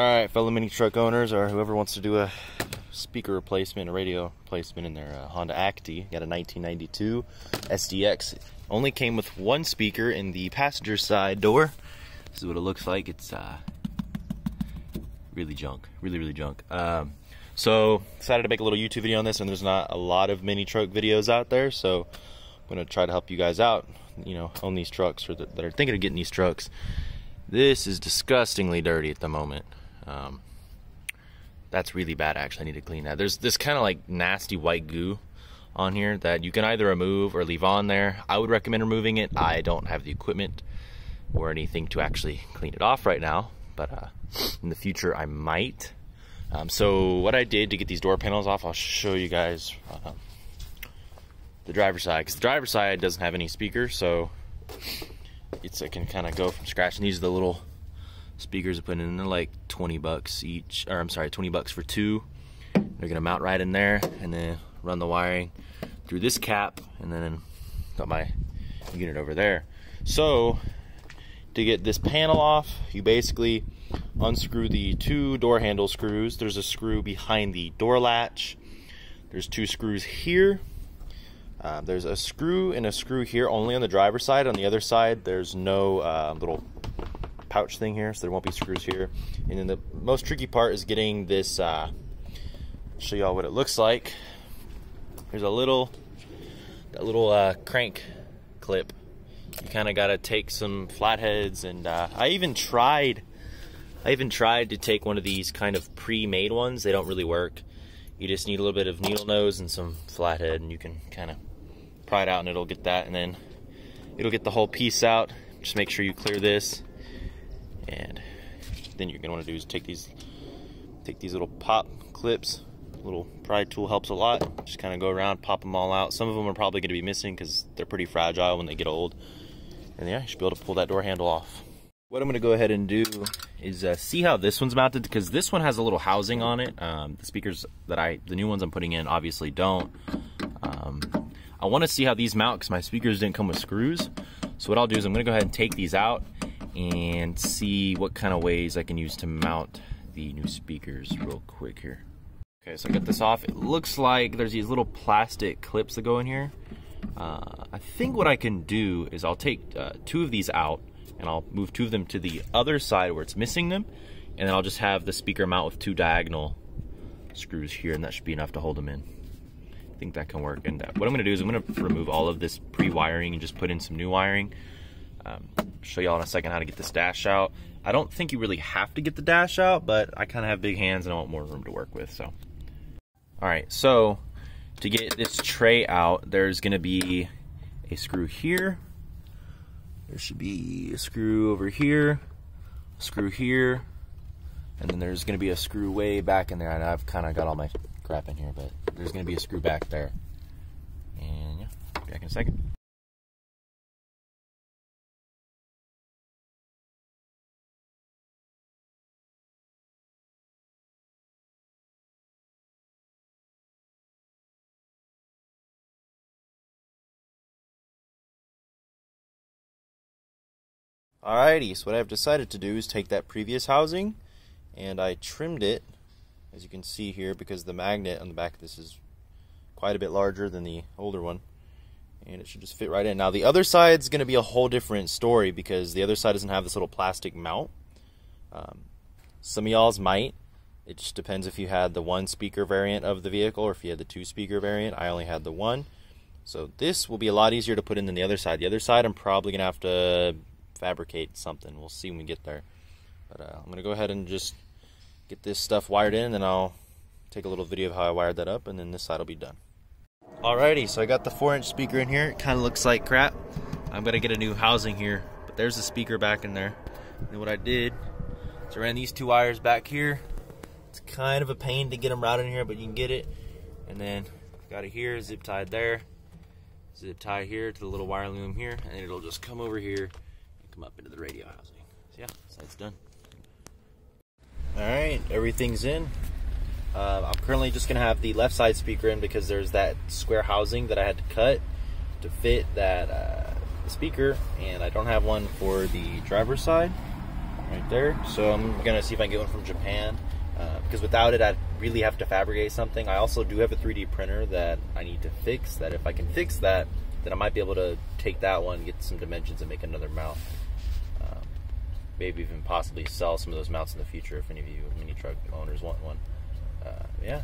Alright, fellow mini truck owners, or whoever wants to do a speaker replacement, a radio replacement in their Honda Acty. Got a 1992 SDX. Only came with one speaker in the passenger side door. This is what it looks like. It's really junk. Really junk. So, decided to make a little YouTube video on this, and there's not a lot of mini truck videos out there, so I'm going to try to help you guys out, you know, own these trucks, or that are thinking of getting these trucks. This is disgustingly dirty at the moment. That's really bad, actually. I need to clean that. There's this kind of like nasty white goo on here that you can either remove or leave on there. I would recommend removing it. I don't have the equipment or anything to actually clean it off right now, but in the future I might. So what I did to get these door panels off, I'll show you guys the driver's side, because the driver's side doesn't have any speakers, so I can kind of go from scratch. And these are the little speakers I put in. They're like 20 bucks each, or I'm sorry, 20 bucks for two. They're gonna mount right in there, and then run the wiring through this cap, and then got my unit over there. So to get this panel off, you basically unscrew the two door handle screws. There's a screw behind the door latch. There's two screws here. There's a screw and a screw here only on the driver's side. On the other side, there's no little pouch thing here, so there won't be screws here. And then the most tricky part is getting this, show y'all what it looks like. There's that little crank clip. You kind of got to take some flatheads, and I even tried to take one of these kind of pre-made ones. They don't really work. You just need a little bit of needle nose and some flathead, and you can kind of pry it out, and it'll get that, and then it'll get the whole piece out. Just make sure you clear this, and then you're gonna want to do is take these little pop clips. A little pry tool helps a lot. Just kind of go around, pop them all out. Some of them are probably going to be missing because they're pretty fragile when they get old. And yeah, you should be able to pull that door handle off. What I'm going to go ahead and do is see how this one's mounted, because this one has a little housing on it. The speakers that the new ones I'm putting in obviously don't. I want to see how these mount, because my speakers didn't come with screws. So what I'll do is I'm going to go ahead and take these out and see what kind of ways I can use to mount the new speakers real quick here. Okay, so I got this off. It looks like there's these little plastic clips that go in here. I think what I can do is I'll take two of these out, and I'll move two of them to the other side where it's missing them, and then I'll just have the speaker mount with two diagonal screws here, and that should be enough to hold them in. I think that can work. And what I'm gonna do is I'm gonna remove all of this pre-wiring and just put in some new wiring. Show y'all in a second how to get this dash out. I don't think you really have to get the dash out, but I kind of have big hands and I want more room to work with, so. All right, so to get this tray out, there's gonna be a screw here. There should be a screw over here, a screw here, and then there's gonna be a screw way back in there. And I've kind of got all my crap in here, but there's gonna be a screw back there. And yeah, be back in a second. Alrighty, so what I've decided to do is take that previous housing, and I trimmed it, as you can see here, because the magnet on the back of this is quite a bit larger than the older one, and it should just fit right in. Now the other side's going to be a whole different story, because the other side doesn't have this little plastic mount. Some of y'all's might. It just depends if you had the one speaker variant of the vehicle or if you had the two speaker variant. I only had the one, so this will be a lot easier to put in than the other side. The other side I'm probably going to have to fabricate something. We'll see when we get there. But I'm going to go ahead and just get this stuff wired in, and then I'll take a little video of how I wired that up, and then this side will be done. Alrighty, so I got the 4-inch speaker in here. It kind of looks like crap. I'm going to get a new housing here, but there's the speaker back in there. And what I did is I ran these two wires back here. It's kind of a pain to get them routed in here, but you can get it. And then got it here, zip tied there, zip tie here to the little wire loom here, and it'll just come over here, come up into the radio housing. So yeah, side's done. Alright, everything's in. I'm currently just going to have the left side speaker in, because there's that square housing that I had to cut to fit that speaker, and I don't have one for the driver's side. right there. So I'm gonna see if I can get one from Japan, because without it I'd really have to fabricate something. I also do have a 3D printer that I need to fix, that if I can fix that, then I might be able to take that one, get some dimensions, and make another mount. Maybe even possibly sell some of those mounts in the future if any of you mini truck owners want one. Yeah,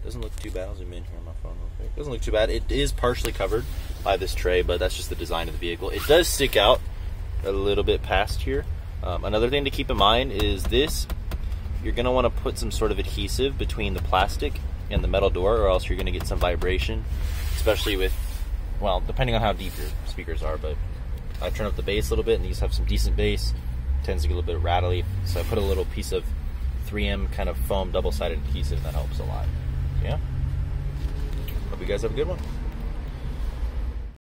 doesn't look too bad. I'll zoom in here on my phone real quick. Doesn't look too bad. It is partially covered by this tray, but that's just the design of the vehicle. It does stick out a little bit past here. Another thing to keep in mind is this. You're going to want to put some sort of adhesive between the plastic and the metal door, or else you're going to get some vibration, especially with, well, depending on how deep your speakers are, but I turn up the bass a little bit, and these have some decent bass. Tends to get a little bit rattly, so I put a little piece of 3M kind of foam double-sided adhesive that helps a lot. Yeah. Hope you guys have a good one.